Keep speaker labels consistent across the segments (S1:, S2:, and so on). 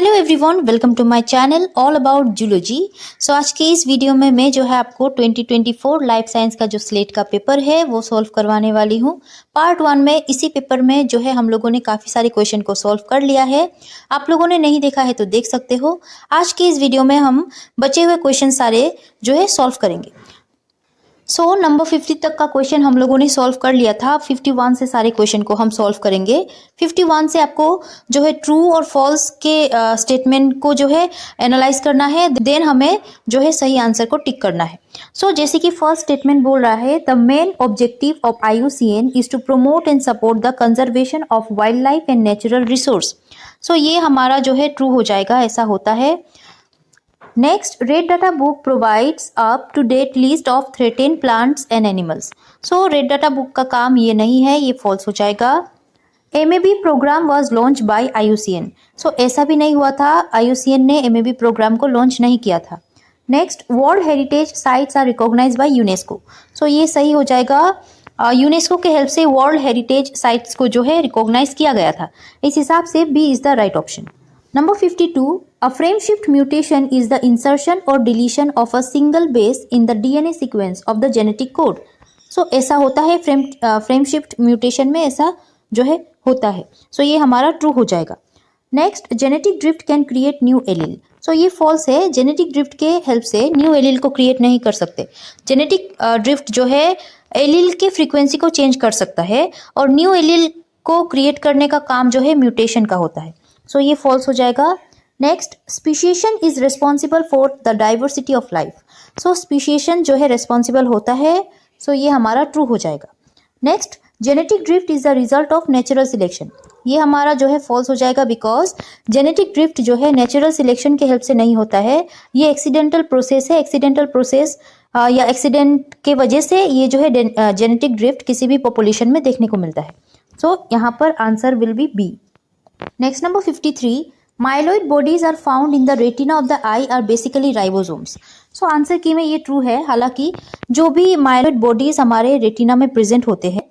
S1: Hello everyone, welcome to my channel all about zoology. So आज के इस video में मैं जो है आपको 2024 लाइफ साइंस का जो स्लेट का पेपर है वो सॉल्व करवाने वाली हूँ। पार्ट 1 में इसी पेपर में जो है हम लोगों ने काफ़ी सारे क्वेश्चन को सॉल्व कर लिया है। आप लोगों ने नहीं देखा है तो देख सकते हो। आज के इस वीडियो में हम बचे हुए क्वेश्चन सारे जो है सॉल्व करेंगे। सो नंबर 50 तक का क्वेश्चन हम लोगों ने सॉल्व कर लिया था। 51 से सारे क्वेश्चन को हम सॉल्व करेंगे। 51 से आपको जो है ट्रू और फॉल्स के स्टेटमेंट को जो है एनालाइज करना है, देन हमें जो है सही आंसर को टिक करना है। सो जैसे कि फर्स्ट स्टेटमेंट बोल रहा है, the main objective of IUCN is to promote and support the conservation of wild life and natural resource. So ये हमारा जो है ट्रू हो जाएगा, ऐसा होता है। Next, Red Data Book provides up-to-date list of threatened plants and animals. So, Red Data Book का काम ये नहीं है, ये false हो जाएगा। MAB program was launched by IUCN. So, ऐसा भी नहीं हुआ था, IUCN ने MAB program को launch नहीं किया था। Next, World Heritage Sites are recognized by UNESCO. So, ये सही हो जाएगा। यूनेस्को के हेल्प से वर्ल्ड हेरिटेज साइट्स को जो है रिकॉग्नाइज किया गया था। इस हिसाब से B is the right option. Number 52, a frame shift mutation is the insertion or deletion of a single base in the DNA sequence of the genetic code. So ऐसा होता है फ्रेम शिफ्ट म्यूटेशन में, ऐसा जो है होता है। So ये हमारा ट्रू हो जाएगा। Next, genetic drift can create new allele. So ये फॉल्स है। जेनेटिक ड्रिफ्ट के हेल्प से न्यू एलील को क्रिएट नहीं कर सकते। जेनेटिक ड्रिफ्ट जो है एलील के फ्रीक्वेंसी को चेंज कर सकता है और न्यू एलील को क्रिएट करने का काम जो है म्यूटेशन का होता है। सो ये फॉल्स हो जाएगा। Next, speciation is responsible for the diversity of life. So speciation जो है रिस्पॉन्सिबल होता है। सो ये हमारा ट्रू हो जाएगा। Next, genetic drift is the result of natural selection. ये हमारा जो है फॉल्स हो जाएगा, बिकॉज जेनेटिक ड्रिफ्ट जो है नेचुरल सिलेक्शन के हेल्प से नहीं होता है, ये एक्सीडेंटल प्रोसेस है। एक्सीडेंटल प्रोसेस या एक्सीडेंट के वजह से ये जो है जेनेटिक ड्रिफ्ट किसी भी पॉपुलेशन में देखने को मिलता है। सो यहाँ पर answer will be B. Next, number 53, myeloid bodies are found in the retina of the eye are basically ribosomes. So answer की में ये ट्रू है। हालांकि जो भी माइलोइड बॉडीज हमारे रेटिना में प्रेजेंट होते हैं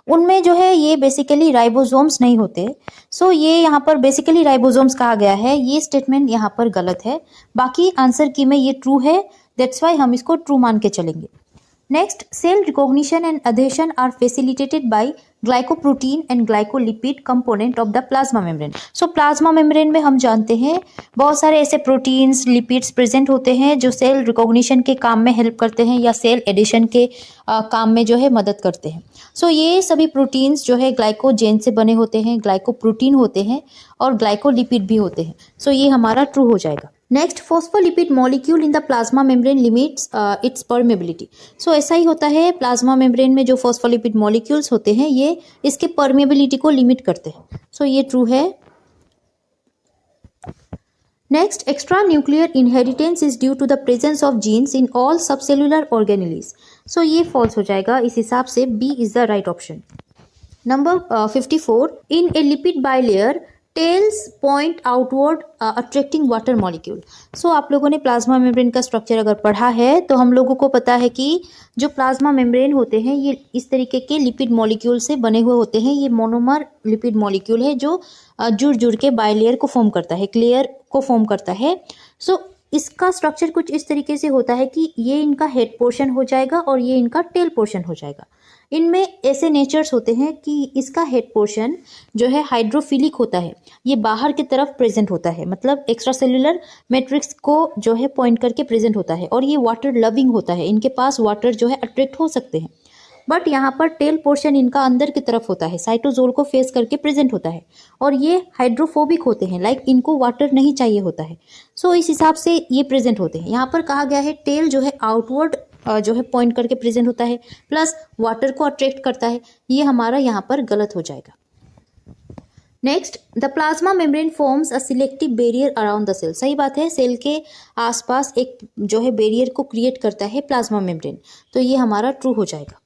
S1: उनमें जो है ये बेसिकली राइबोसोम्स नहीं होते। सो ये यहाँ पर बेसिकली राइबोसोम्स कहा गया है, ये स्टेटमेंट यहाँ पर गलत है। बाकी आंसर की में ये ट्रू है, दैट्स वाई हम इसको ट्रू मान के चलेंगे। Next, cell recognition and adhesion are facilitated by glycoprotein and glycolipid component of the plasma membrane. So plasma membrane में हम जानते हैं बहुत सारे ऐसे प्रोटीन्स, लिपिड्स प्रेजेंट होते हैं जो सेल रिकॉग्निशन के काम में हेल्प करते हैं या सेल एडिशन के काम में जो है मदद करते हैं। सो ये सभी प्रोटीन्स जो है ग्लाइकोजेन से बने होते हैं, ग्लाइकोप्रोटीन होते हैं और ग्लाइकोलिपिड भी होते हैं। सो ये हमारा ट्रू हो जाएगा। Next, phospholipid molecule in the plasma membrane limits its permeability. So ऐसा ही होता है, प्लाज्मा मेम्ब्रेन में जो फॉस्फोलिपिड मॉलिक्यूल्स होते हैं ये इसके परमेबिलिटी को लिमिट करते हैं। सो ये ट्रू है। Next, extra nuclear inheritance is due to the presence of genes in all subcellular organelles. So ये फॉल्स हो जाएगा। इस हिसाब से B is the right option. Number 54, in a lipid bilayer tails point outward attracting water molecule. So आप लोगों ने plasma membrane का स्ट्रक्चर अगर पढ़ा है तो हम लोगों को पता है कि जो प्लाज्मा मेम्ब्रेन होते हैं ये इस तरीके के लिपिड मॉलिक्यूल से बने हुए होते हैं। ये मोनोमर लिपिड मॉलिक्यूल है जो जुड़ जुड़ के बाइलेयर को फॉर्म करता है, क्लेयर को फॉर्म करता है। सो इसका स्ट्रक्चर कुछ इस तरीके से होता है कि ये इनका हेड पोर्शन हो जाएगा और ये इनका टेल पोर्शन हो जाएगा। इनमें ऐसे नेचर्स होते हैं कि इसका हेड पोर्शन जो है हाइड्रोफिलिक होता है, ये बाहर की तरफ प्रेजेंट होता है, मतलब एक्स्ट्रा सेलुलर मैट्रिक्स को जो है पॉइंट करके प्रेजेंट होता है और ये वाटर लविंग होता है, इनके पास वाटर जो है अट्रैक्ट हो सकते हैं। बट यहाँ पर टेल पोर्शन इनका अंदर की तरफ होता है, साइटोजोल को फेस करके प्रेजेंट होता है और ये हाइड्रोफोबिक होते हैं, लाइक इनको वाटर नहीं चाहिए होता है। सो इस हिसाब से ये प्रेजेंट होते हैं। यहाँ पर कहा गया है टेल जो है आउटवर्ड जो है पॉइंट करके प्रेजेंट होता है, प्लस वाटर को अट्रैक्ट करता है। ये हमारा यहाँ पर गलत हो जाएगा। Next, the plasma membrane forms a selective barrier around the cell. सही बात है, सेल के आसपास एक जो है बैरियर को क्रिएट करता है प्लाज्मा मेम्ब्रेन। तो ये हमारा ट्रू हो जाएगा।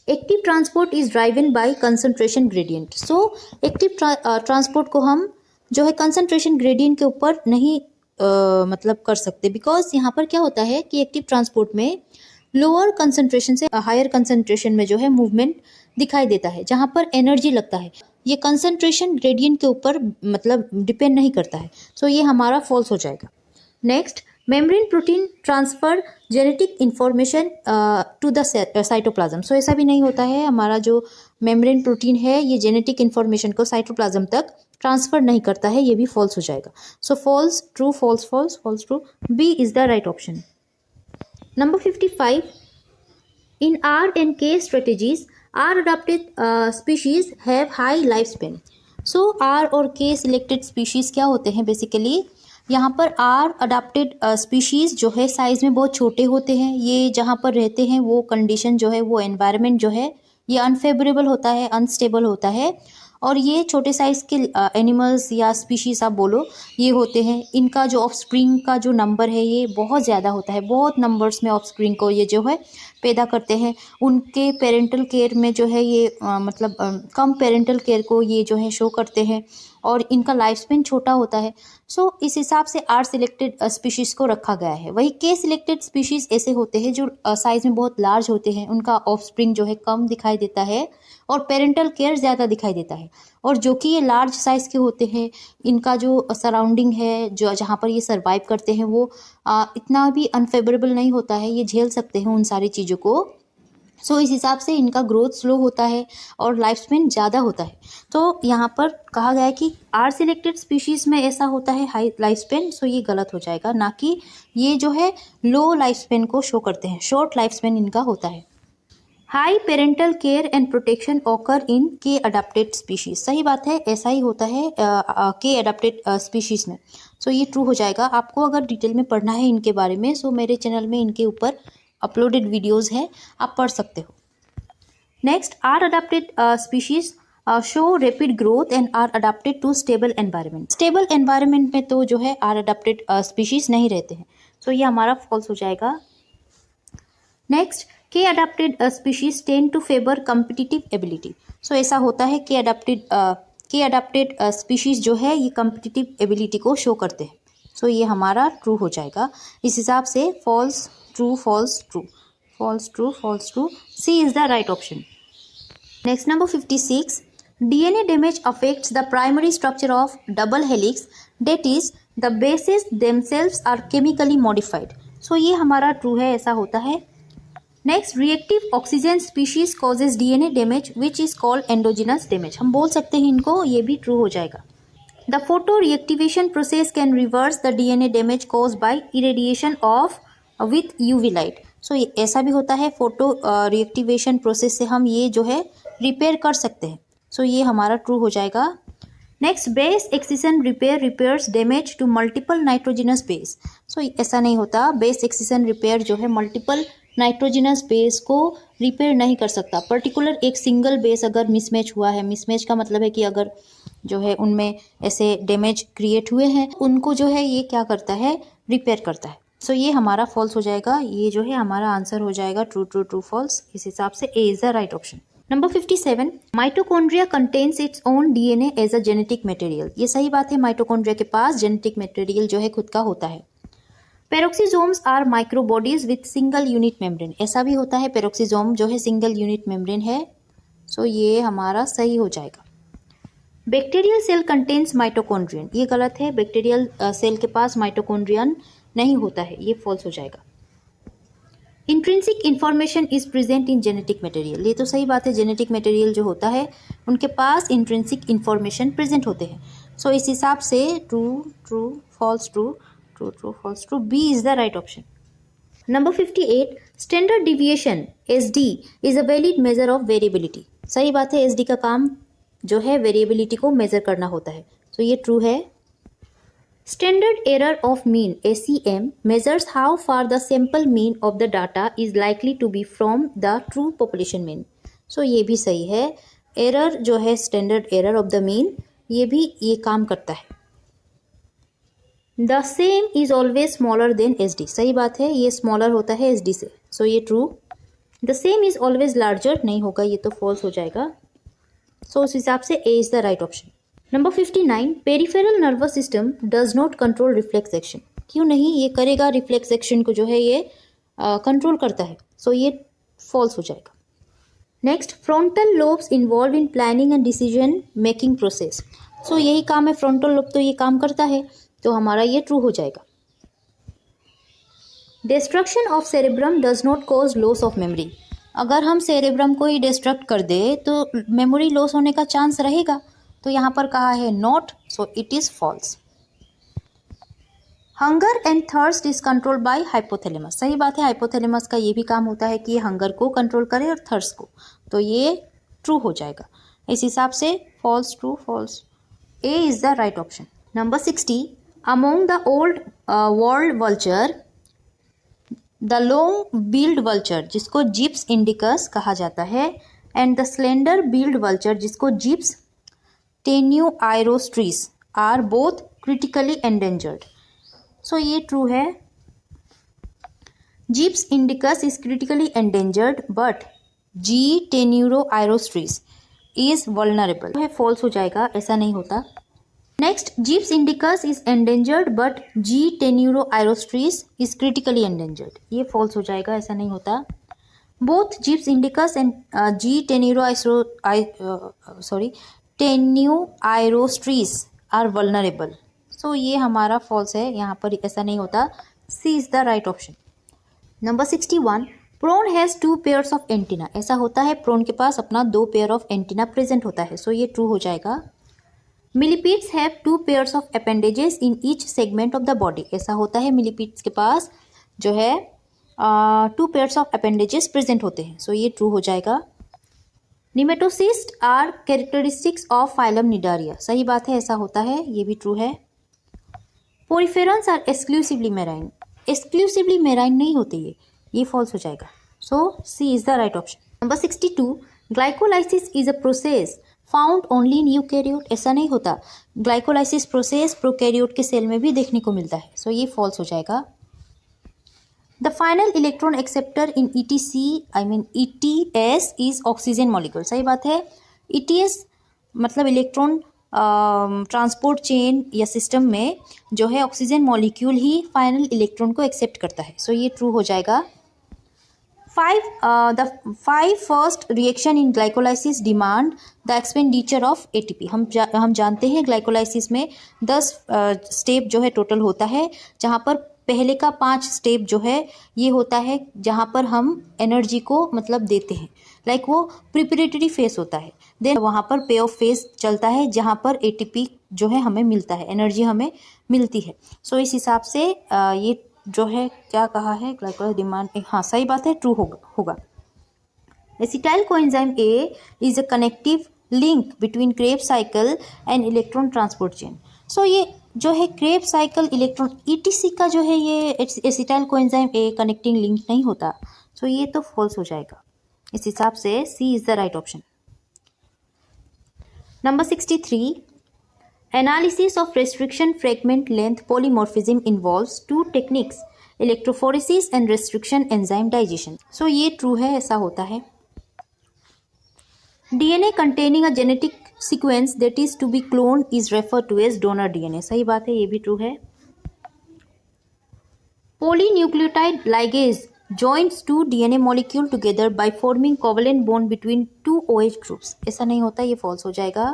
S1: Active transport is driven by concentration gradient. So active transport को हम जो है कंसंट्रेशन ग्रेडियंट के ऊपर नहीं मतलब कर सकते, बिकॉज यहाँ पर क्या होता है कि एक्टिव ट्रांसपोर्ट में लोअर कंसंट्रेशन से हायर कंसंट्रेशन में जो है मूवमेंट दिखाई देता है, जहाँ पर एनर्जी लगता है। ये कंसंट्रेशन ग्रेडियंट के ऊपर मतलब डिपेंड नहीं करता है, सो ये हमारा फॉल्स हो जाएगा। Next, membrane protein transfer genetic information to the cytoplasm. So ऐसा भी नहीं होता है, हमारा जो मेम्ब्रेन प्रोटीन है ये जेनेटिक इंफॉर्मेशन को साइटोप्लाज्म तक ट्रांसफर नहीं करता है, ये भी फॉल्स हो जाएगा। So false true false false false true, B is the right option. Number 55, in R and K strategies, R adapted species have high lifespan. So R और K selected species क्या होते हैं बेसिकली, यहाँ पर R adapted species जो है size में बहुत छोटे होते हैं, ये जहाँ पर रहते हैं वो कंडीशन जो है वो एनवायरनमेंट जो है ये अनफेवरेबल होता है, अनस्टेबल होता है, और ये छोटे साइज के एनिमल्स या स्पीशीज आप बोलो ये होते हैं, इनका जो ऑफस्प्रिंग का जो नंबर है ये बहुत ज़्यादा होता है, बहुत नंबर्स में ऑफस्प्रिंग को ये जो है पैदा करते हैं। उनके पेरेंटल केयर में जो है ये कम पेरेंटल केयर को ये जो है शो करते हैं, और इनका लाइफ स्पेन छोटा होता है। सो इस हिसाब से आर सिलेक्टेड स्पीशीज़ को रखा गया है। वही के सिलेक्टेड स्पीशीज़ ऐसे होते हैं जो साइज में बहुत लार्ज होते हैं, उनका ऑफस्प्रिंग जो है कम दिखाई देता है और पेरेंटल केयर ज़्यादा दिखाई देता है, और जो कि ये लार्ज साइज़ के होते हैं, इनका जो सराउंडिंग है जो जहाँ पर ये सर्वाइव करते हैं वो इतना भी अनफेवरेबल नहीं होता है, ये झेल सकते हैं उन सारी चीज़ों को। सो इस हिसाब से इनका ग्रोथ स्लो होता है और लाइफ स्पेन ज़्यादा होता है। तो यहाँ पर कहा गया है कि आर सिलेक्टेड स्पीशीज़ में ऐसा होता है हाई लाइफ स्पेन, सो ये गलत हो जाएगा, ना कि ये जो है लो लाइफ स्पेन को शो करते हैं, शॉर्ट लाइफ स्पेन इनका होता है। High parental care and protection occur in के अडेप्टेड स्पीशीज, सही बात है, ऐसा ही होता है के अडेप्टेड स्पीशीज में। सो ये ट्रू हो जाएगा। आपको अगर डिटेल में पढ़ना है इनके बारे में, सो मेरे चैनल में इनके ऊपर अपलोडेड वीडियोस है, आप पढ़ सकते हो। Next, are adapted species show rapid growth and are adapted to stable environment. Stable environment में तो जो है आर अडेप्टेड स्पीशीज नहीं रहते हैं, सो ये हमारा फॉल्स हो जाएगा। Next, K adapted species tend to favour competitive ability. So ऐसा होता है के अडेप्टेड स्पीशीज जो है ये कम्पिटिटिव एबिलिटी को शो करते हैं, सो ये हमारा ट्रू हो जाएगा। इस हिसाब से false true false true false true false true, C is the right option. Next, number 56, DNA damage affects the primary structure of double helix, that is the bases themselves are chemically modified. So ये हमारा true है, ऐसा होता है। Next, reactive oxygen species causes DNA damage which is called endogenous damage, हम बोल सकते हैं इनको, ये भी ट्रू हो जाएगा। The photo reactivation process can reverse the DNA damage cause by irradiation of with UV light. So ऐसा भी होता है, फोटो रिएक्टिवेशन प्रोसेस से हम ये जो है रिपेयर कर सकते हैं, सो ये हमारा ट्रू हो जाएगा। Next, base excision repair repairs damage to multiple nitrogenous base. So ऐसा नहीं होता, बेस एक्सिशन रिपेयर जो है मल्टीपल नाइट्रोजिनस बेस को रिपेयर नहीं कर सकता। पर्टिकुलर एक सिंगल बेस अगर मिसमैच हुआ है, मिसमैच का मतलब है कि अगर जो है उनमें ऐसे डैमेज क्रिएट हुए हैं, उनको जो है ये क्या करता है, रिपेयर करता है। सो ये हमारा फॉल्स हो जाएगा, ये जो है हमारा आंसर हो जाएगा ट्रू ट्रू ट्रू फॉल्स। इस हिसाब से A is the right option. Number 57, mitochondria contains its own DNA as a genetic material. ये सही बात है, माइटोकॉन्ड्रिया के पास जेनेटिक मटेरियल जो है खुद का होता है। Peroxisomes are microbodies with single unit membrane, ऐसा भी होता है, पेरोक्सिसोम जो है सिंगल यूनिट मेम्ब्रेन है, सो ये हमारा सही हो जाएगा। बैक्टीरियल सेल कंटेन्स माइटोकॉन्ड्रियन, ये गलत है, बैक्टीरियल सेल के पास माइटोकॉन्ड्रियन नहीं होता है, ये फॉल्स हो जाएगा। Intrinsic information is present in genetic material, ये तो सही बात है, जेनेटिक मटेरियल जो होता है उनके पास इंट्रिंसिक इन्फॉर्मेशन प्रेजेंट होते हैं, सो इस हिसाब से true true false true true true false true, B is the right option. Number 58, standard deviation SD is a valid measure of variability. सही बात है, SD का काम जो है वेरिएबिलिटी को मेजर करना होता है, सो ये ट्रू है। Standard error of mean ACM measures how far the sample mean of the data is likely to be from the true population mean. So ये भी सही है, एरर जो है standard error of the mean ये भी ये काम करता है। The same is always smaller than SD, सही बात है, ये स्मॉलर होता है SD से, सो ये true. The same is always larger नहीं होगा, ये तो फॉल्स हो जाएगा, सो उस हिसाब से A is the right option। Number 59, peripheral nervous system does not control reflex action, क्यों नहीं, ये करेगा, रिफ्लेक्स एक्शन को जो है ये कंट्रोल करता है, सो ये फॉल्स हो जाएगा। Next, frontal lobes involve in planning and decision making process. So यही काम है, फ्रंटल लोब तो ये काम करता है, तो हमारा ये ट्रू हो जाएगा। Destruction of cerebrum does not cause loss of memory. अगर हम सेरेब्रम को ही डिस्ट्रक्ट कर दे तो मेमोरी लॉस होने का चांस रहेगा, तो यहाँ पर कहा है not, so it is false. Hunger and thirst is control by hypothalamus. सही बात है, हाइपोथैलेमस का ये भी काम होता है कि ये हंगर को कंट्रोल करे और थर्स्ट को, तो ये ट्रू हो जाएगा। इस हिसाब से false true false, A is the right option. Number 60, among the old world vulture the long build vulture, जिसको जिप्स इंडिकस कहा जाता है, and the slender build vulture, जिसको Gyps tenuirostris, are both critically endangered. So ये true है, Gyps indicus is critically endangered but G tenuirostris is vulnerable है, false हो जाएगा, ऐसा नहीं होता। Next, Gyps indicus is endangered but G tenuirostris is critically endangered, ये फॉल्स हो जाएगा, ऐसा नहीं होता। Both Gyps indicus and G tenuirostris are vulnerable, so ये हमारा फॉल्स है, यहाँ पर ऐसा नहीं होता, C is the right option. Number 61, prawn has 2 pairs of antenna. ऐसा होता है, प्रोन के पास अपना 2 पेयर ऑफ एंटीना प्रेजेंट होता है, सो ये ट्रू हो जाएगा। Millipedes have 2 pairs of appendages in each segment of the body. ऐसा होता है, मिलीपीड्स के पास जो है 2 पेयर्स ऑफ अपेंडेजेस प्रेजेंट होते हैं, सो ये ट्रू हो जाएगा। Nematocyst are characteristics of phylum Cnidaria. सही बात है, ऐसा होता है, ये भी ट्रू है। Poriferans are exclusively marine. Exclusively marine नहीं होते ये फॉल्स हो जाएगा, so C is the right option. Number 62, glycolysis is a process found only in eukaryote. ऐसा नहीं होता, ग्लाइकोलाइसिस प्रोसेस प्रोकैरियोट के सेल में भी देखने को मिलता है, सो ये फॉल्स हो जाएगा। The final electron acceptor in ETS is oxygen molecule. सही बात है, ETS मतलब इलेक्ट्रॉन ट्रांसपोर्ट चेन या सिस्टम में जो है ऑक्सीजन मॉलिक्यूल ही फाइनल इलेक्ट्रॉन को एक्सेप्ट करता है, सो ये ट्रू हो जाएगा। The 5 first reaction in glycolysis demand the expenditure of ATP। हम जानते हैं ग्लाइकोलाइसिस में 10 स्टेप जो है टोटल होता है, जहाँ पर पहले का 5 स्टेप जो है ये होता है जहाँ पर हम एनर्जी को मतलब देते हैं, लाइक वो प्रिपरेटरी फेज होता है, देन वहाँ पर पे ऑफ फेज चलता है जहाँ पर ATP जो है हमें मिलता है, एनर्जी हमें मिलती है। सो इस हिसाब से ये जो है क्या कहा है, ग्लाइकोलाइसिस डिमांड, हाँ सही बात है, ट्रू होगा। Acetyl coenzyme A is a connective link between Krebs cycle and electron transport chain. So ये जो है क्रेब्स साइकिल इलेक्ट्रॉन ETC का जो है ये एसिटाइल कोएंजाइम ए कनेक्टिंग लिंक नहीं होता, सो ये तो फॉल्स हो जाएगा, इस हिसाब से C is the right option. Number 63, Analysis of restriction fragment length polymorphism involves 2 techniques, electrophoresis and restriction enzyme digestion। So ये true है, ऐसा होता है। DNA containing a genetic sequence that is to be cloned is referred to as donor DNA। सही बात है, ये भी true है। Polynucleotide ligase joins 2 DNA molecule together by forming covalent bond between 2 OH groups। ऐसा नहीं होता, ये false हो जाएगा।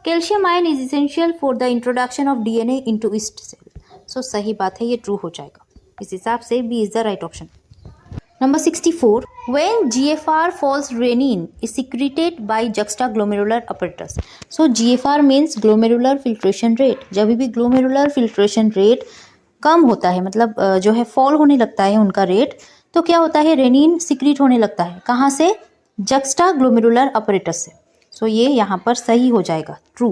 S1: Calcium ion is essential for the introduction of DNA into yeast cell. So सही बात है, ये ट्रू हो जाएगा, इस हिसाब से B is the right option. Number 64, when GFR falls renin is secreted by juxtaglomerular apparatus. So GFR means glomerular filtration rate. जब भी ग्लोमेरुलर फिल्ट्रेशन रेट कम होता है, मतलब जो है फॉल होने लगता है उनका रेट, तो क्या होता है, रेनिन सिक्रीट होने लगता है, कहाँ से, जक्स्टाग्लोमेरुलर अपरेटस से। सो ये यहाँ पर सही हो जाएगा, true.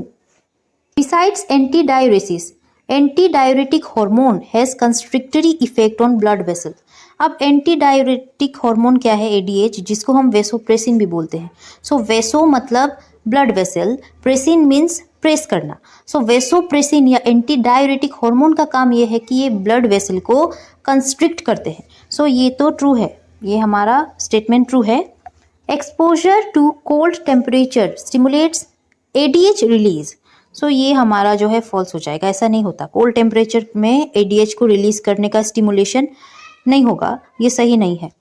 S1: Besides anti diuresis, anti diuretic hormone has constrictory effect on blood vessel. अब एंटी डायूरेटिक हार्मोन क्या है, ADH, जिसको हम वेसोप्रेसिन भी बोलते हैं। सो वेसो मतलब ब्लड वेसल, प्रेसिन मीन्स प्रेस करना। सो वेसोप्रेसिन या एंटी डायूरेटिक हार्मोन का काम ये है कि ये ब्लड वेसल को कंस्ट्रिक्ट करते हैं। सो ये तो ट्रू है, ये हमारा स्टेटमेंट ट्रू है। Exposure to cold temperature stimulates ADH release. So ये हमारा जो है फॉल्स हो जाएगा, ऐसा नहीं होता, कोल्ड टेम्परेचर में ADH को रिलीज करने का स्टिमुलेशन नहीं होगा, ये सही नहीं है।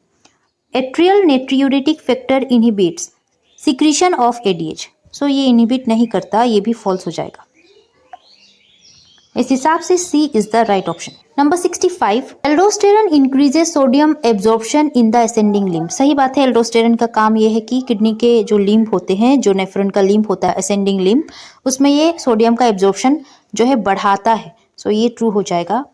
S1: Atrial natriuretic factor inhibits secretion of ADH. So ये इनहिबिट नहीं करता, ये भी फॉल्स हो जाएगा। इस हिसाब से C is the right option. Number 65, aldosterone increases sodium absorption in the ascending limb. सही बात है, एल्डोस्टेरॉन का काम ये है कि किडनी के जो लिम्ब होते हैं, जो नेफ्रॉन का लिम्ब होता है असेंडिंग लिम्ब, उसमें ये सोडियम का एब्जॉर्प्शन जो है बढ़ाता है। सो ये ट्रू हो जाएगा।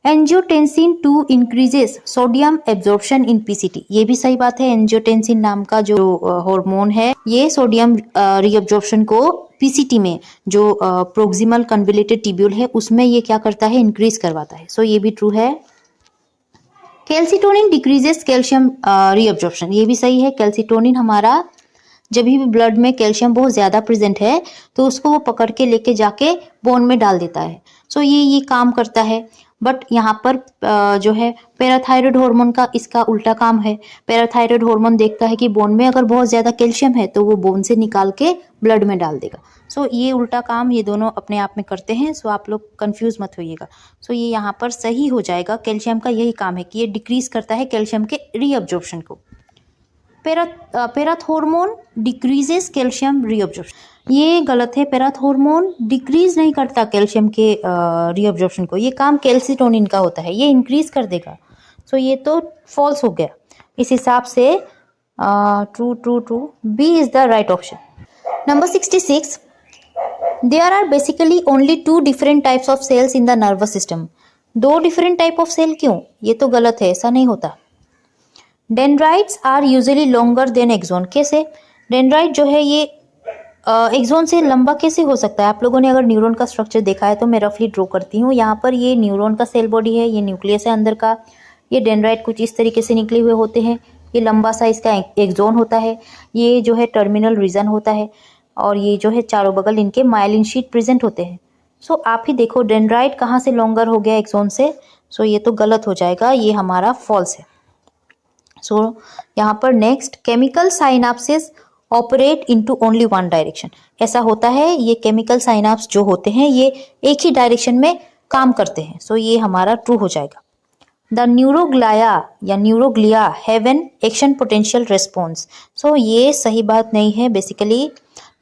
S1: एंजियोटेंसिन 2 इंक्रीजेस सोडियम एब्जॉर्प्शन इन पीसीटी। ये भी सही बात है, एंजियोटेंसिन नाम का जो हार्मोन है ये सोडियम रीअब्जॉर्प्शन को पीसीटी में जो प्रोक्सिमल कन्वोल्यूटेड ट्यूब्यूल है उसमें ये क्या करता है, इंक्रीज करवाता है। सो ये भी ट्रू है। Calcitonin decreases calcium reabsorption. ये भी सही है। कैल्सिटोनिन हमारा जब भी ब्लड में कैल्शियम बहुत ज्यादा प्रेजेंट है तो उसको वो पकड़ के लेके जाके बोन में डाल देता है। सो ये काम करता है। बट यहाँ पर जो है पैराथायरॉयड हार्मोन का इसका उल्टा काम है। पैराथायरॉयड हार्मोन देखता है कि बोन में अगर बहुत ज्यादा कैल्शियम है तो वो बोन से निकाल के ब्लड में डाल देगा। सो ये उल्टा काम ये दोनों अपने आप में करते हैं। सो आप लोग कंफ्यूज मत होइएगा। सो ये यहाँ पर सही हो जाएगा। कैल्शियम का यही काम है कि ये डिक्रीज करता है कैल्शियम के रीअब्जॉर्प्शन को। पैराथोर्मोन डिक्रीजेस कैल्शियम रीअब्जॉर्प्शन। ये गलत है। पैराथोर्मोन डिक्रीज नहीं करता कैल्शियम के रीअब्जॉर्प्शन को, ये काम कैल्सिटोनिन का होता है, ये इंक्रीज कर देगा। सो ये तो फॉल्स हो गया। इस हिसाब से true true true B is the right option. Number 66, there are basically only 2 different types of cells in the nervous system. 2 different type of cell क्यों? ये तो गलत है, ऐसा नहीं होता। Dendrites are usually longer than axon. कैसे? Dendrite जो है ये एक्सोन से लंबा कैसे हो सकता है? आप लोगों ने अगर न्यूरॉन का स्ट्रक्चर देखा है तो मैं रफली ड्रॉ करती हूँ। यहाँ पर ये न्यूरॉन का सेल बॉडी है, ये न्यूक्लियस है अंदर का। ये डेंड्राइट कुछ इस तरीके से निकले हुए होते हैं। ये लंबा सा इसका एक्सोन होता है। ये जो है टर्मिनल रीजन होता है और ये जो है चारों बगल इनके माइलिन शीट प्रेजेंट होते हैं। सो आप ही देखो डेंड्राइट कहाँ से लॉन्गर हो गया एक्सोन से। सो ये तो गलत हो जाएगा, ये हमारा फॉल्स है। सो यहाँ पर next, chemical synapsis operate into only one direction. ऐसा होता है, ये केमिकल साइनाप्स जो होते हैं ये एक ही डायरेक्शन में काम करते हैं। सो ये हमारा ट्रू हो जाएगा। द न्यूरोग्लाया या neuroglia have an action potential response. So ये सही बात नहीं है। बेसिकली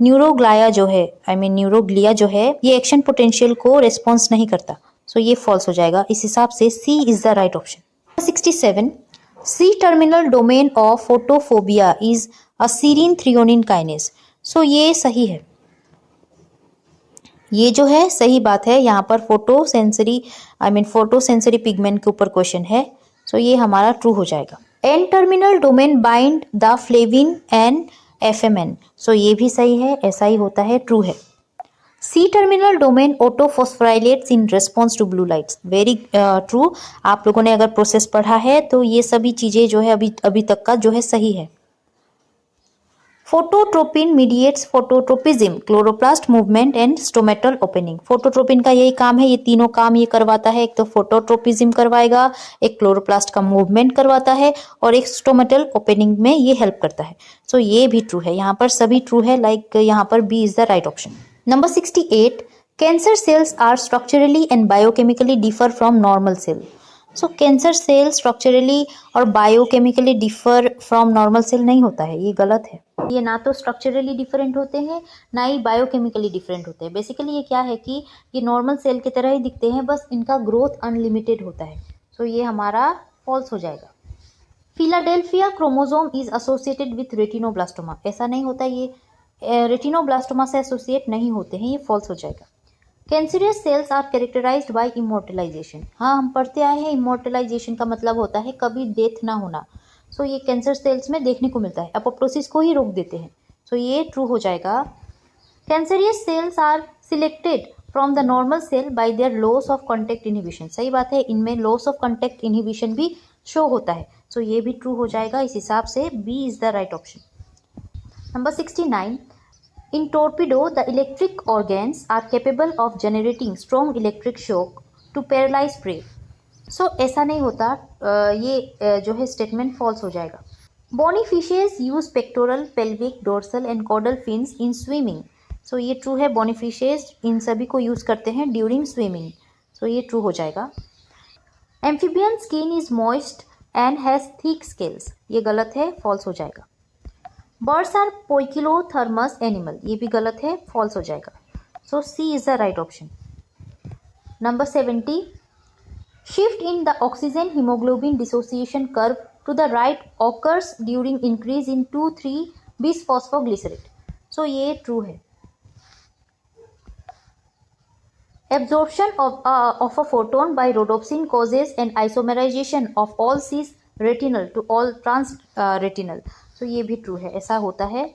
S1: न्यूरोग्लाया जो है न्यूरोग्लिया जो है ये एक्शन पोटेंशियल को रेस्पॉन्स नहीं करता। सो ये फॉल्स हो जाएगा। इस हिसाब से C is the right option. 67, C-terminal domain of photophobia is a serine threonine kinase। सो ये सही है, ये जो है सही बात है। यहाँ पर फोटोसेंसरी पिगमेंट के ऊपर क्वेश्चन है। सो ये हमारा ट्रू हो जाएगा। N-terminal domain bind the flavin and FMN। सो ये भी सही है, ऐसा ही होता है, ट्रू है। C-terminal domain autophosphorylates in response to blue lights। Very true. आप लोगों ने अगर प्रोसेस पढ़ा है तो ये सभी चीजें जो है अभी तक का जो है सही है। Phototropin mediates phototropism, chloroplast movement and stomatal opening. Phototropin का यही काम है, ये तीनों काम ये करवाता है। एक तो फोटोट्रोपिज्म करवाएगा, एक क्लोरोप्लास्ट का मूवमेंट करवाता है और एक स्टोमेटल ओपनिंग में ये हेल्प करता है। सो ये भी ट्रू है। यहाँ पर सभी ट्रू है, लाइक यहाँ पर B is the right option. Number 68, cancer cells are structurally and biochemically differ from normal cell। So cancer cell structurally और biochemically differ from normal cell नहीं होता है, ये गलत है। ये ना तो structurally different होते हैं ना ही biochemically different होते हैं। बेसिकली ये क्या है कि ये normal cell की तरह ही दिखते हैं, बस इनका growth unlimited होता है। So ये हमारा false हो जाएगा। Philadelphia chromosome is associated with retinoblastoma। ऐसा नहीं होता, ये रेटिनोब्लास्टोमा से एसोसिएट नहीं होते हैं, ये फॉल्स हो जाएगा। Cancerous cells are characterized by immortalization. हाँ, हम पढ़ते आए हैं इमोर्टलाइजेशन का मतलब होता है कभी डेथ ना होना। सो ये कैंसर सेल्स में देखने को मिलता है, अपोप्टोसिस को ही रोक देते हैं। सो ये ट्रू हो जाएगा। Cancerous cells are selected from the normal cell by their loss of contact inhibition. सही बात है, इनमें लॉस ऑफ कॉन्टैक्ट इनहिबिशन भी शो होता है। सो ये भी ट्रू हो जाएगा। इस हिसाब से B is the right option. Number 69, in torpedo the electric organs are capable of generating strong electric shock to paralyze prey। So ऐसा नहीं होता, ये जो है स्टेटमेंट फॉल्स हो जाएगा। Bony fishes use pectoral, pelvic, dorsal and caudal fins in swimming। So ये true है, bony fishes इन सभी को यूज करते हैं ड्यूरिंग स्विमिंग। सो ये ट्रू हो जाएगा। Amphibian skin is moist and has thick scales, ये गलत है, false हो जाएगा. Birds are poikilothermous animal, ये भी गलत है, false हो जाएगा. So C is the right option. Number 70. Shift in the oxygen hemoglobin dissociation curve to the right occurs during increase in 2,3-bisphosphoglycerate. So ये true है. Absorption of a photon by rhodopsin causes an isomerization of all cis retinal to all trans retinal. So ये भी true है, ऐसा होता है.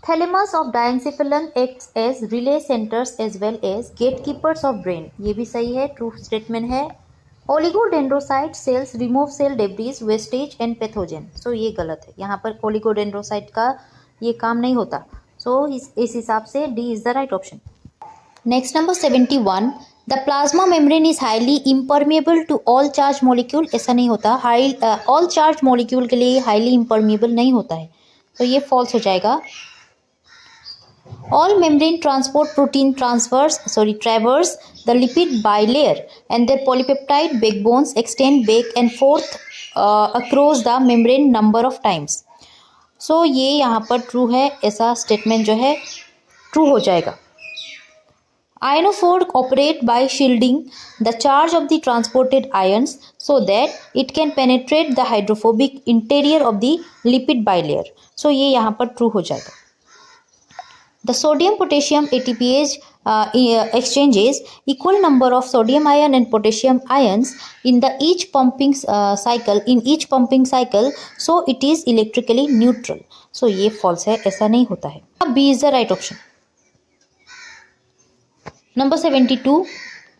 S1: Thalamus of diencephalon acts as relay centers as well as gatekeepers of brain. ये भी सही है, true statement है. Oligodendrocyte cells remove cell debris, wastage and pathogen. So ये गलत है, यहाँ पर oligodendrocyte का ये काम नहीं होता. So इस हिसाब से D is the right option. Next, number 71. The plasma membrane is highly impermeable to all charged molecule. ऐसा नहीं होता, all charged molecule के लिए highly impermeable नहीं होता है, तो ये false हो जाएगा. All membrane transport protein traverse the lipid bilayer and their polypeptide backbones extend back and forth across the membrane number of times. So ये यहाँ पर true है, ऐसा statement जो है true हो जाएगा. Ionophore operate by shielding the charge of the transported ions so that it can penetrate the hydrophobic interior of the lipid bilayer. So ये यहाँ पर true हो जाएगा. The sodium potassium ATPase exchanges equal number of sodium ion and potassium ions in each pumping cycle, so it is electrically neutral. So ये false है, ऐसा नहीं होता है. B is the right option. Number 72.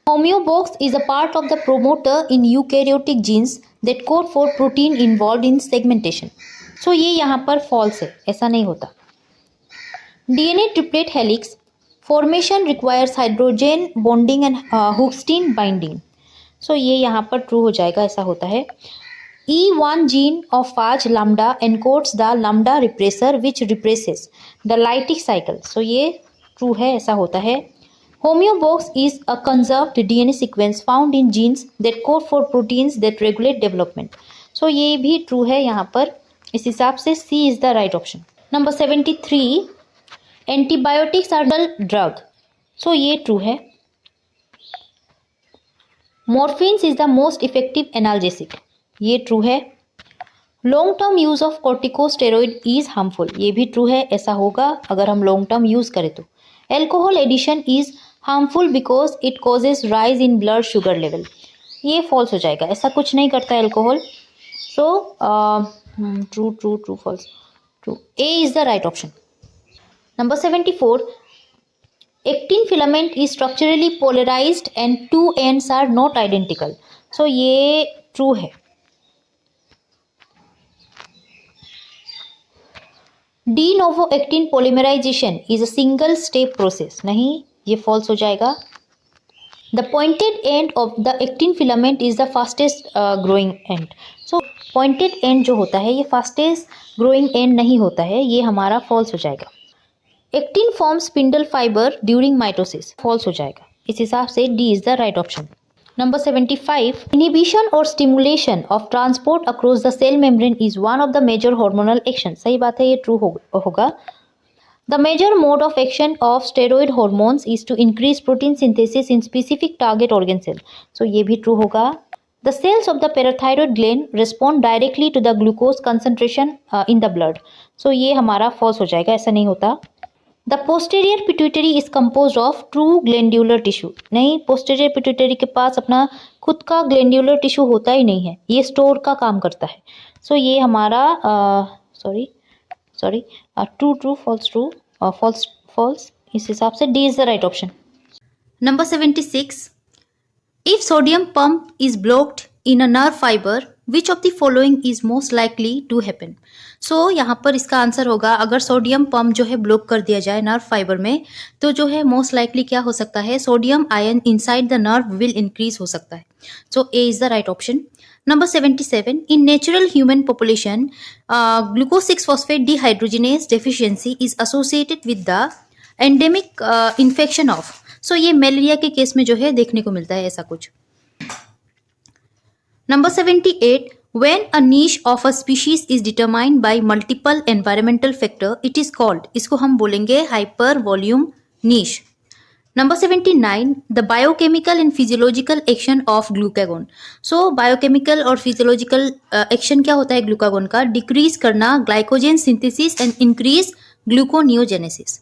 S1: Homeobox is a part of the promoter in eukaryotic genes that code for protein involved in segmentation. So ये यहाँ पर false है, ऐसा नहीं होता. DNA triplet helix formation requires hydrogen bonding and Hooke's binding. So ये यहाँ पर true हो जाएगा, ऐसा होता है. E1 gene of Phage lambda encodes the lambda repressor which represses the Lytic cycle. So ये true है, ऐसा होता है. Homeobox is a conserved DNA sequence found in genes that code for proteins that regulate development. So ये भी true है यहाँ पर, इस हिसाब से C is the right option. Number 73. Antibiotics are the drug. So ये true है. Morphine is the most effective analgesic. ये true है. Long term use of corticosteroid is harmful. ये भी true है, ऐसा होगा अगर हम long term use करें तो. Alcohol addiction is harmful because it causes rise in blood sugar level. ये false हो जाएगा, ऐसा कुछ नहीं करता alcohol. So true, false, true. A is the right option. Number 74. Actin filament is structurally polarized and two ends are not identical. So ये true है. De novo actin polymerization is a single step process. नहीं, ये false हो जाएगा. The pointed end of the actin filament is the fastest growing end. So pointed end जो होता है ये fastest growing end नहीं होता है, ये हमारा false हो जाएगा. Actin forms spindle fiber during mitosis. False हो जाएगा, इस हिसाब से D is the right option. Number 75. Inhibition or stimulation of transport across the cell membrane is one of the major hormonal actions. सही बात है, ये true होगा. The major mode of action of steroid hormones is to increase protein synthesis in specific target organ cell. So ये भी true होगा. The cells of the parathyroid gland respond directly to the glucose concentration in the blood. So ये हमारा false हो जाएगा, ऐसा नहीं होता. The posterior pituitary is composed of true glandular tissue. नहीं, posterior pituitary के पास अपना खुद का glandular tissue होता ही नहीं है, ये store का काम करता है. So ये हमारा true, false. इस हिसाब से D is the right option. Number 76. If sodium pump is blocked in a nerve fiber, which of the following is most likely to happen? So यहाँ पर इसका आंसर होगा, अगर सोडियम पंप जो है ब्लॉक कर दिया जाए नर्व फाइबर में, तो जो है मोस्ट लाइकली क्या हो सकता है, sodium ion inside the nerve will increase हो सकता है. So A is the right option. Number 77. In natural human population, glucose 6-phosphate dehydrogenase deficiency is associated with the endemic infection of. So ये malaria के case में जो है देखने को मिलता है ऐसा कुछ. Number 78, when a niche of a species is determined by multiple environmental factor, it is called, इसको हम बोलेंगे hyper volume niche. Number 79, the biochemical and physiological action of glucagon. So biochemical और physiological action क्या होता है glucagon का? Decrease करना glycogen synthesis and increase gluconeogenesis.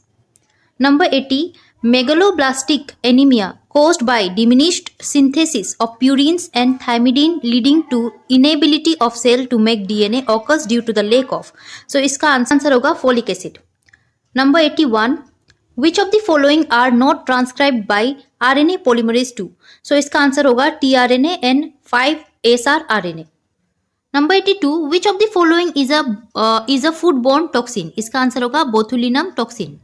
S1: Number 80, megaloblastic anemia caused by diminished synthesis of purines and thymidine leading to inability of cell to make DNA occurs due to the lack of. So इसका answer होगा folic acid. Number 81, which of the following are not transcribed by RNA polymerase 2? So इसका answer होगा tRNA and 5' RNA. Number 82, which of the following is a foodborne toxin? इसका answer होगा botulinum toxin.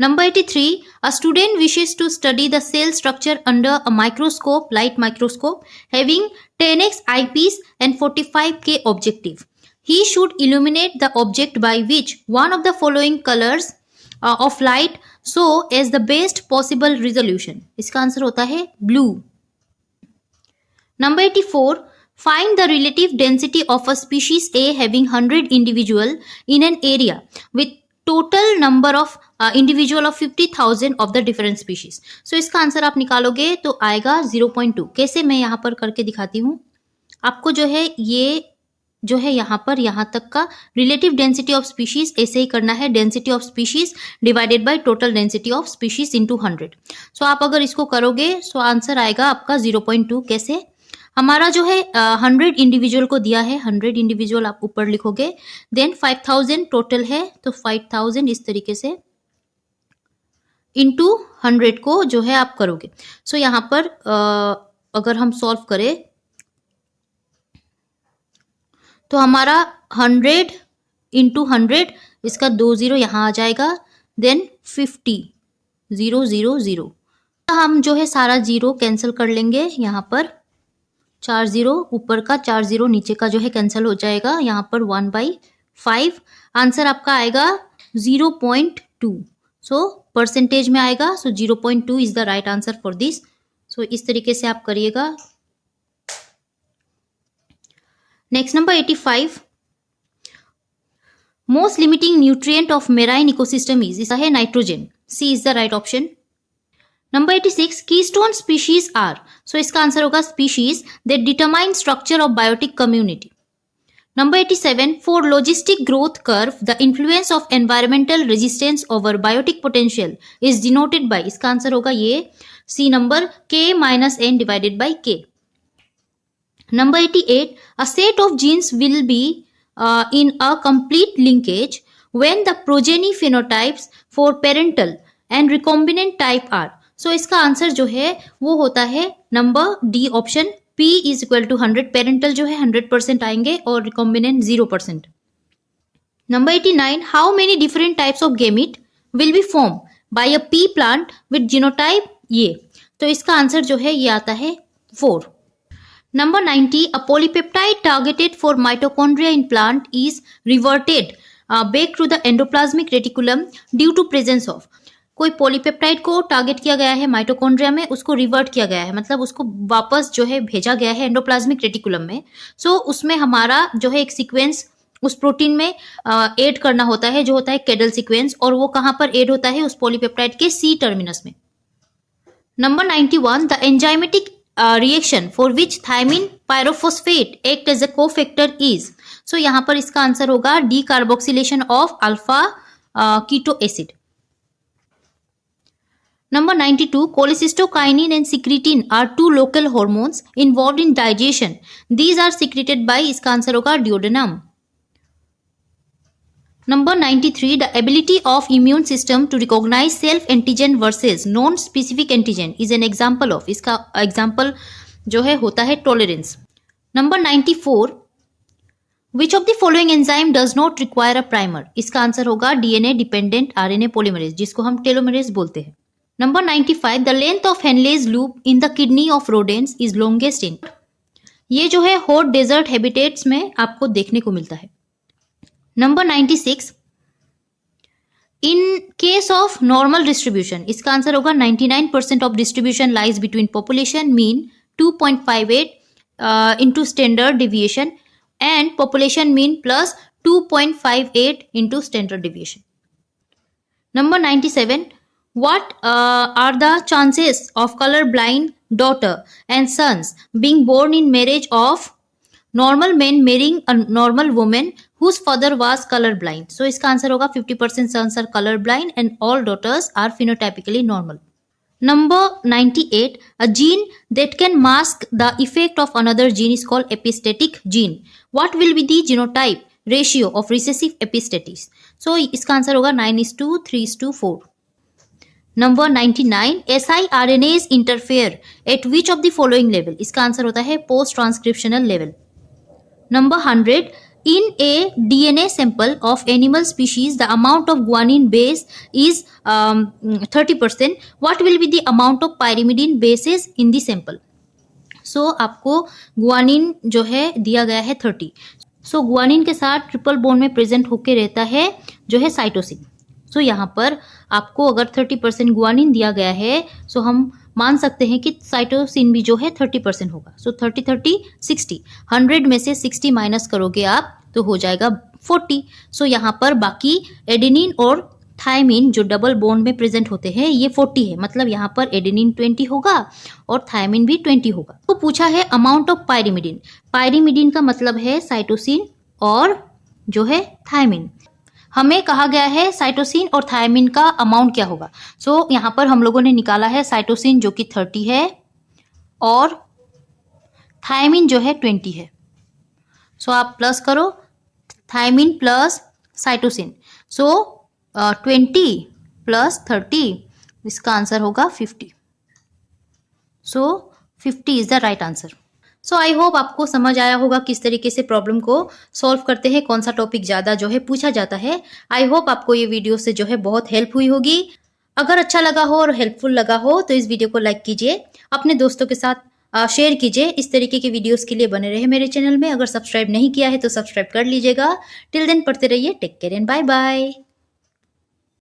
S1: Number 83, a student wishes to study the cell structure under a microscope, light microscope, having 10x eyepiece and 45K objective. He should illuminate the object by which one of the following colors of light so as the best possible resolution. इसका answer होता है blue. Number 84, find the relative density of a species A having 100 individual in an area with total number of individual of 50,000 of the different species. So इसका answer आप निकालोगे तो आएगा 0.2. कैसे, मैं यहाँ पर करके दिखाती हूँ आपको. जो है ये जो है यहाँ पर यहाँ तक का रिलेटिव डेंसिटी ऑफ स्पीशीज ऐसे ही करना है, density of species divided by total density of species into 100. सो आप अगर इसको करोगे सो आंसर आएगा आपका 0.2. कैसे, हमारा जो है 100 इंडिविजुअल को दिया है, 100 इंडिविजुअल आप ऊपर लिखोगे, देन 5000 टोटल है तो 5000 इस तरीके से इंटू 100 को जो है आप करोगे. सो यहाँ पर अगर हम सॉल्व करें तो हमारा 100 इंटू 100, इसका 2 0 यहाँ आ जाएगा, देन 50 0 0 0. हम जो है सारा जीरो कैंसिल कर लेंगे. यहाँ पर 4 0 ऊपर का, 4 0 नीचे का जो है कैंसिल हो जाएगा. यहाँ पर 1/5. आंसर आपका आएगा 0.2. सो परसेंटेज में आएगा. So 0.2 is the right answer for this. So इस तरीके से आप करिएगा. Next number 85, most limiting nutrient of marine ecosystem is, इसका है nitrogen. C is the right option. Number 86, keystone species are. So इसका आंसर होगा species that determine structure of biotic community. Number 87, for logistic growth curve, the influence of environmental resistance over biotic potential is denoted by, इसका answer होगा ये C number K minus N divided by K. Number 88, a set of genes will be in a complete linkage when the progeny phenotypes for parental and recombinant type are. So इसका answer जो है वो होता है number D option. P is equal to 100. Parental जो है 100% आएंगे और recombinant 0%. Number 89, how many different types of gamete will be form by a P plant with genotype ये. तो इसका आंसर जो है ये आता है 4. Number 90, a polypeptide targeted for mitochondria in plant is reverted back to the endoplasmic reticulum due to presence of. कोई polypeptide को टारगेट किया गया है माइटोकॉन्ड्रिया में, उसको रिवर्ट किया गया है, मतलब उसको वापस जो है भेजा गया है एंडोप्लाज्मिक रेटिकुलम में. सो उसमें हमारा जो है एक सीक्वेंस उस प्रोटीन में ऐड करना होता है जो होता है कैडल सीक्वेंस, और वो कहाँ पर ऐड होता है उस पॉलीपेप्टाइड के सी टर्मिनस में. Number 91, the enzymatic reaction for which thiamine pyrophosphate act as a cofactor is. So यहाँ पर इसका आंसर होगा decarboxylation of alpha keto acid. Number 92, cholecystokinin and secretin are two local hormones involved in digestion. These are secreted by, इसका answer होगा duodenum. Number 93, the ability of immune system to recognize self antigen versus non-specific antigen is an example of, इसका example जो है होता है tolerance. Number 94, which of the following enzyme does not require a primer? इसका answer होगा DNA dependent RNA polymerase, जिसको हम telomerase बोलते हैं. Number 95, the length of Henle's loop in the kidney of rodents is longest in. ये जो है hot desert habitats में आपको देखने को मिलता है. Number 96, in case of normal distribution, इसका आंसर होगा 99% of distribution lies between population mean 2.58 into standard deviation and population mean plus 2.58 into standard deviation. Number 97. What are the chances of color blind daughter and sons being born in marriage of normal men marrying a normal woman whose father was color blind? So इसका answer होगा 50% sons are color blind and all daughters are phenotypically normal. Number 98. A gene that can mask the effect of another gene is called epistatic gene. What will be the genotype ratio of recessive epistates? So इसका answer होगा 9:3:4. Number 99. siRNAs interfere at which of the following level? इसका answer होता है post transcriptional level. Number 100. In a DNA sample of animal species, the amount of guanine base is 30%. What will be the amount of pyrimidine bases in the sample? So आपको guanine जो है दिया गया है 30. सो guanine के साथ triple bond में present होके रहता है जो है साइटोसिन. सो यहाँ पर आपको अगर 30% गुआनिन दिया गया है सो हम मान सकते हैं कि साइटोसिन भी जो है 30% होगा. सो 30 60. 100 में से 60 माइनस करोगे आप तो हो जाएगा 40. सो यहाँ पर बाकी एडेनिन और थायमिन जो डबल बॉन्ड में प्रेजेंट होते हैं ये 40 है. मतलब यहाँ पर एडेनिन 20 होगा और थायमिन भी 20 होगा. तो पूछा है अमाउंट ऑफ पायरिमिडिन. पायरिमिडिन का मतलब है साइटोसिन और जो है थायमिन. हमें कहा गया है साइटोसिन और थायमिन का अमाउंट क्या होगा. सो यहाँ पर हम लोगों ने निकाला है साइटोसिन जो कि 30 है और थायमिन जो है 20 है. सो आप प्लस करो थायमिन प्लस साइटोसिन. सो 20 प्लस 30 इसका आंसर होगा 50. सो 50 is the right answer. So I hope आपको समझ आया होगा किस तरीके से प्रॉब्लम को सॉल्व करते हैं, कौन सा टॉपिक ज़्यादा जो है पूछा जाता है. आई होप आपको ये वीडियो से जो है बहुत हेल्प हुई होगी. अगर अच्छा लगा हो और हेल्पफुल लगा हो तो इस वीडियो को लाइक कीजिए, अपने दोस्तों के साथ शेयर कीजिए. इस तरीके के वीडियोस के लिए बने रहे मेरे चैनल में. अगर सब्सक्राइब नहीं किया है तो सब्सक्राइब कर लीजिएगा. टिल देन पढ़ते रहिए. Take care and bye bye.